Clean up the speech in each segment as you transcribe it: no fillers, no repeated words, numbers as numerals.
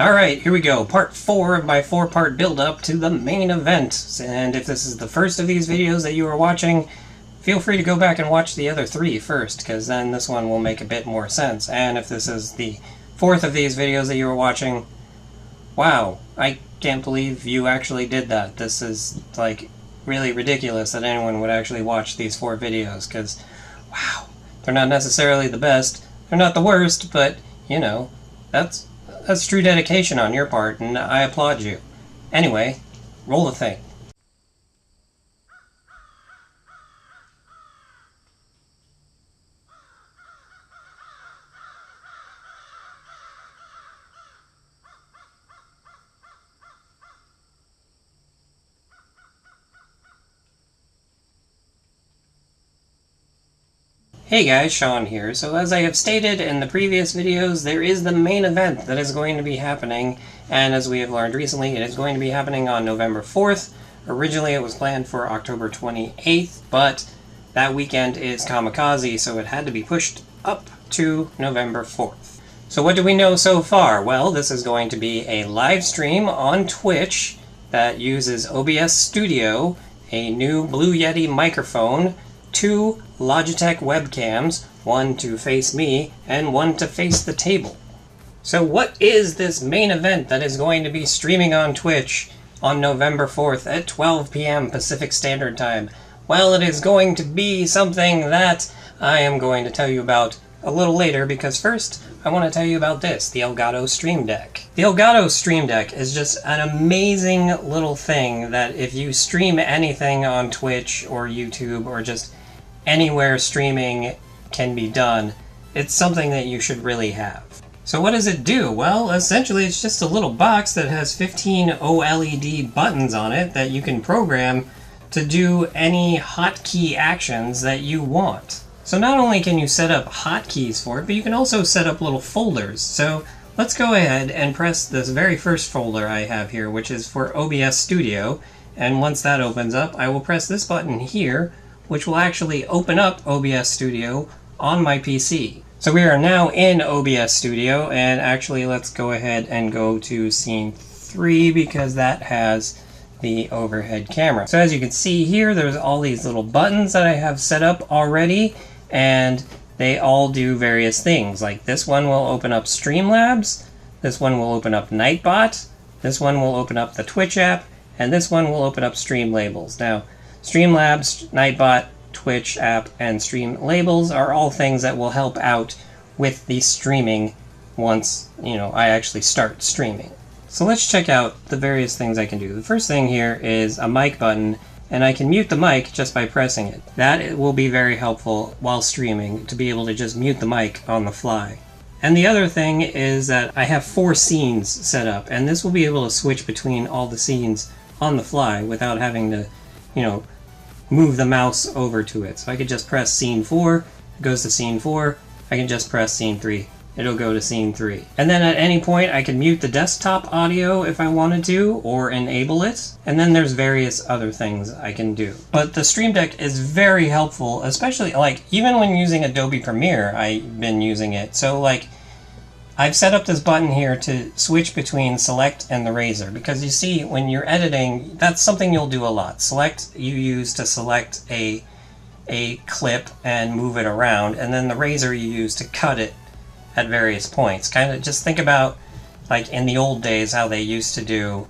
Alright, here we go. Part 4 of my 4-part build-up to the main event. And if this is the first of these videos that you are watching, feel free to go back and watch the other 3 first, because then this one will make a bit more sense. And if this is the 4th of these videos that you are watching, wow, I can't believe you actually did that. This is, like, really ridiculous that anyone would actually watch these 4 videos, because, wow, they're not necessarily the best, they're not the worst, but, you know, that's true dedication on your part, and I applaud you. Anyway, roll the thing. Hey guys, Sean here. So as I have stated in the previous videos, there is the main event that is going to be happening, and as we have learned recently, it is going to be happening on November 4th. Originally it was planned for October 28th, but that weekend is Kamikaze, so it had to be pushed up to November 4th. So what do we know so far? Well, this is going to be a live stream on Twitch that uses OBS Studio, a new Blue Yeti microphone, 2 Logitech webcams, one to face me and one to face the table. So what is this main event that is going to be streaming on Twitch on November 4th at 12 p.m. Pacific Standard Time? Well, it is going to be something that I am going to tell you about a little later, because first I want to tell you about this, the Elgato Stream Deck. The Elgato Stream Deck is just an amazing little thing that if you stream anything on Twitch or YouTube or just anywhere streaming can be done, it's something that you should really have. So what does it do? Well, essentially it's just a little box that has 15 OLED buttons on it that you can program to do any hotkey actions that you want. So not only can you set up hotkeys for it, but you can also set up little folders. So let's go ahead and press this very first folder I have here, which is for OBS Studio, and once that opens up, I will press this button here, which will actually open up OBS Studio on my PC. So we are now in OBS Studio, and actually let's go ahead and go to scene 3 because that has the overhead camera. So as you can see here, there's all these little buttons that I have set up already, and they all do various things. Like this one will open up Streamlabs, this one will open up Nightbot, this one will open up the Twitch app, and this one will open up Stream Labels. Now, Streamlabs, Nightbot, Twitch app, and Stream Labels are all things that will help out with the streaming once, you know, I actually start streaming. So let's check out the various things I can do. The first thing here is a mic button, and I can mute the mic just by pressing it. That will be very helpful while streaming, to be able to just mute the mic on the fly. And the other thing is that I have 4 scenes set up, and this will be able to switch between all the scenes on the fly without having to, you know, move the mouse over to it. So I could just press scene 4, it goes to scene 4, I can just press scene 3, it'll go to scene 3. And then at any point I can mute the desktop audio if I wanted to, or enable it, and then there's various other things I can do. But the Stream Deck is very helpful, especially, like, even when using Adobe Premiere, I've been using it. So, like, I've set up this button here to switch between select and the razor, because you see when you're editing, that's something you'll do a lot. Select you use to select a clip and move it around, and then the razor you use to cut it at various points. Kind of just think about, like, in the old days how they used to do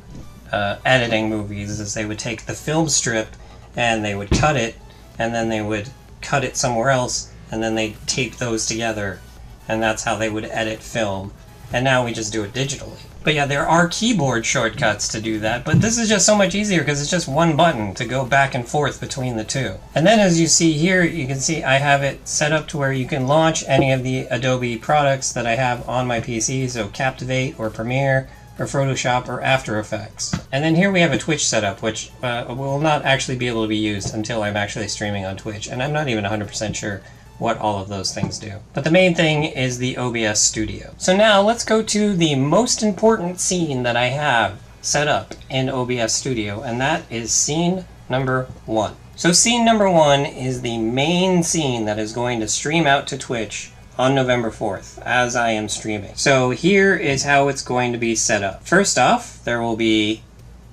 editing movies, is they would take the film strip and they would cut it, and then they would cut it somewhere else, and then they'd tape those together. And that's how they would edit film. And now we just do it digitally. But yeah, there are keyboard shortcuts to do that, but this is just so much easier because it's just one button to go back and forth between the two. And then as you see here, you can see I have it set up to where you can launch any of the Adobe products that I have on my PC, so Captivate or Premiere or Photoshop or After Effects. And then here we have a Twitch setup, which will not actually be able to be used until I'm actually streaming on Twitch, and I'm not even 100% sure what all of those things do. But the main thing is the OBS Studio. So now let's go to the most important scene that I have set up in OBS Studio, and that is scene number 1. So scene number 1 is the main scene that is going to stream out to Twitch on November 4th as I am streaming. So here is how it's going to be set up. First off, there will be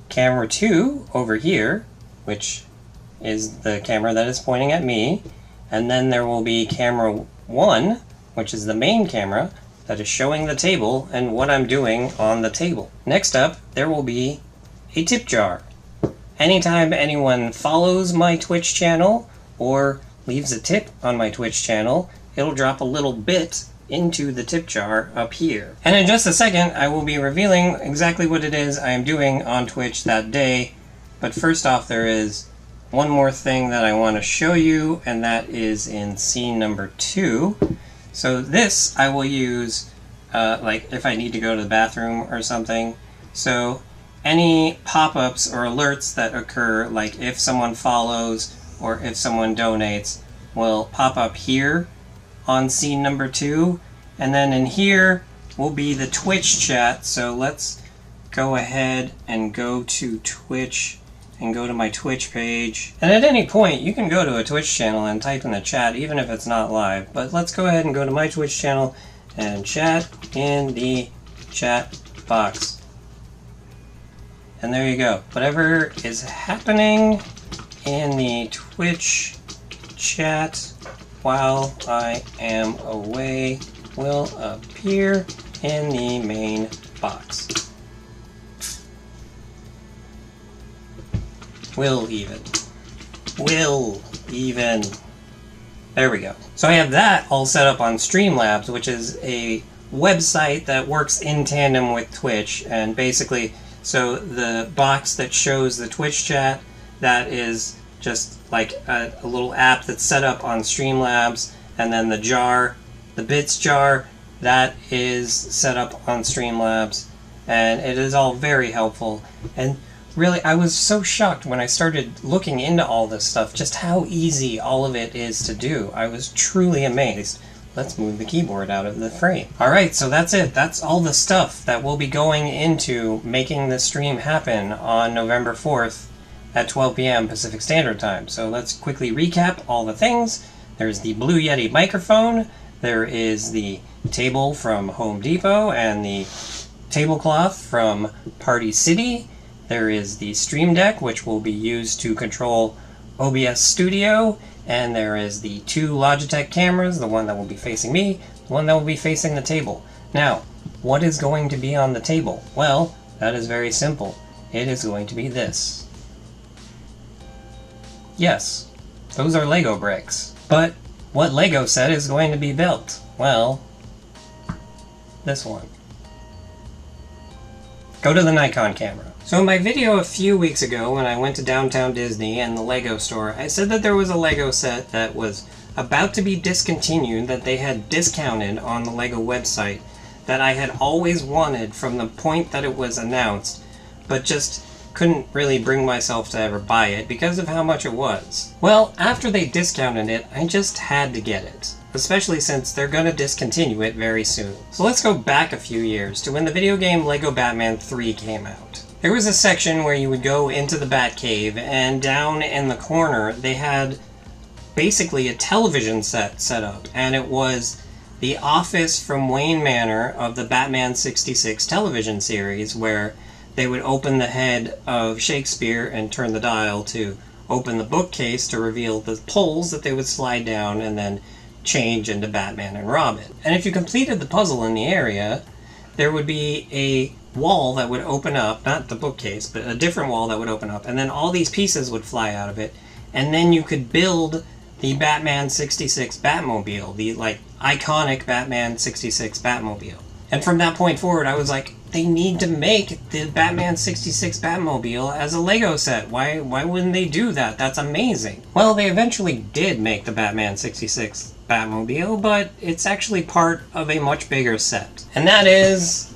camera 2 over here, which is the camera that is pointing at me, and then there will be camera 1, which is the main camera that is showing the table and what I'm doing on the table. Next up, there will be a tip jar. Anytime anyone follows my Twitch channel or leaves a tip on my Twitch channel, it'll drop a little bit into the tip jar up here. And in just a second, I will be revealing exactly what it is I am doing on Twitch that day. But first off, there is one more thing that I want to show you, and that is in scene number 2. So this I will use like if I need to go to the bathroom or something. So any pop-ups or alerts that occur, like if someone follows or if someone donates, will pop up here on scene number 2. And then in here will be the Twitch chat. So let's go ahead and go to Twitch and go to my Twitch page. And at any point, you can go to a Twitch channel and type in the chat, even if it's not live. But let's go ahead and go to my Twitch channel and chat in the chat box. And there you go. Whatever is happening in the Twitch chat while I am away will appear in the main box. Will even. There we go. So I have that all set up on Streamlabs, which is a website that works in tandem with Twitch. And basically, so the box that shows the Twitch chat, that is just like a little app that's set up on Streamlabs. And then the jar, the bits jar, that is set up on Streamlabs. And it is all very helpful. And really, I was so shocked when I started looking into all this stuff, just how easy all of it is to do. I was truly amazed. Let's move the keyboard out of the frame. Alright, so that's it. That's all the stuff that will be going into making this stream happen on November 4th at 12 p.m. Pacific Standard Time. So let's quickly recap all the things. There's the Blue Yeti microphone. There is the table from Home Depot and the tablecloth from Party City. There is the Stream Deck, which will be used to control OBS Studio, and there is the 2 Logitech cameras, the one that will be facing me, the one that will be facing the table. Now, what is going to be on the table? Well, that is very simple. It is going to be this. Yes, those are Lego bricks. But what Lego set is going to be built? Well, this one. Go to the Nikon camera. So in my video a few weeks ago when I went to Downtown Disney and the Lego store, I said that there was a Lego set that was about to be discontinued, that they had discounted on the Lego website, that I had always wanted from the point that it was announced, but just couldn't really bring myself to ever buy it because of how much it was. Well, after they discounted it, I just had to get it. Especially since they're gonna discontinue it very soon. So let's go back a few years to when the video game Lego Batman 3 came out. There was a section where you would go into the Batcave, and down in the corner they had basically a television set up, and it was the office from Wayne Manor of the Batman 66 television series, where they would open the head of Shakespeare and turn the dial to open the bookcase to reveal the poles that they would slide down and then change into Batman and Robin. And if you completed the puzzle in the area, there would be a wall that would open up, not the bookcase, but a different wall that would open up, and then all these pieces would fly out of it, and then you could build the Batman 66 Batmobile, the like iconic Batman 66 Batmobile. And from that point forward, I was like, they need to make the Batman 66 Batmobile as a Lego set. Why wouldn't they do that? That's amazing. Well, they eventually did make the Batman 66 Batmobile, but it's actually part of a much bigger set. And that is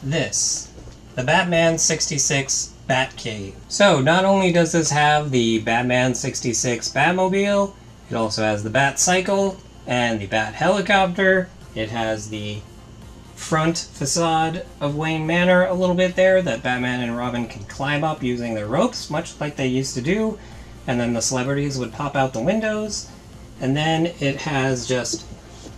this, the Batman 66 Batcave. So not only does this have the Batman 66 Batmobile, it also has the Bat Cycle and the Bat Helicopter. It has the front facade of Wayne Manor a little bit there that Batman and Robin can climb up using their ropes, much like they used to do, and then the celebrities would pop out the windows. And then it has just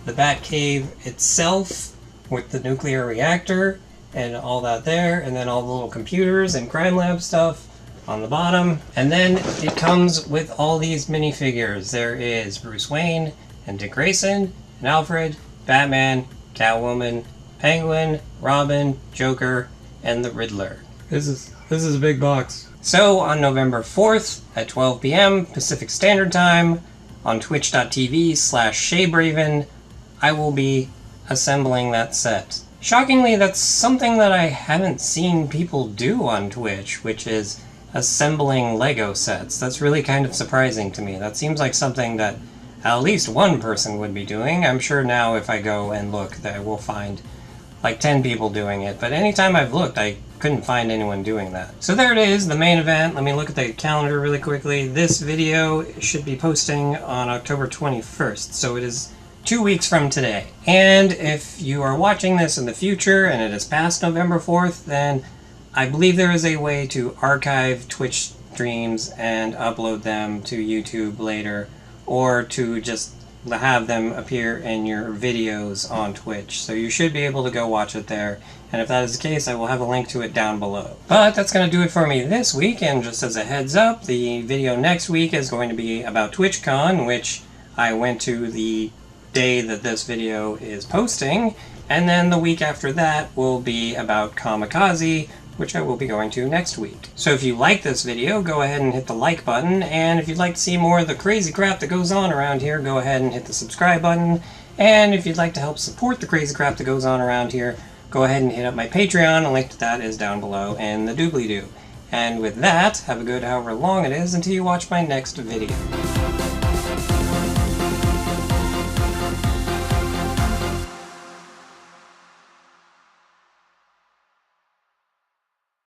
the Batcave itself with the nuclear reactor and all that there, and then all the little computers and crime lab stuff on the bottom. And then it comes with all these minifigures. There is Bruce Wayne and Dick Grayson and Alfred, Batman, Catwoman, Penguin, Robin, Joker, and the Riddler. This is a big box. So on November 4th at 12 p.m. Pacific Standard Time on twitch.tv/ShayBraven, I will be assembling that set. Shockingly, that's something that I haven't seen people do on Twitch, which is assembling Lego sets. That's really kind of surprising to me. That seems like something that at least one person would be doing. I'm sure now if I go and look that I will find like 10 people doing it, but anytime I've looked I couldn't find anyone doing that. So there it is, the main event. Let me look at the calendar really quickly. This video should be posting on October 21st, so it is 2 weeks from today. And if you are watching this in the future and it is past November 4th, then I believe there is a way to archive Twitch streams and upload them to YouTube later, or to just have them appear in your videos on Twitch. So you should be able to go watch it there. And if that is the case, I will have a link to it down below. But that's going to do it for me this week, and just as a heads up, the video next week is going to be about TwitchCon, which I went to the day that this video is posting, and then the week after that will be about Kamikaze, which I will be going to next week. So if you like this video, go ahead and hit the like button, and if you'd like to see more of the crazy crap that goes on around here, go ahead and hit the subscribe button, and if you'd like to help support the crazy crap that goes on around here, go ahead and hit up my Patreon. A link to that is down below in the doobly-doo. And with that, have a good however long it is until you watch my next video.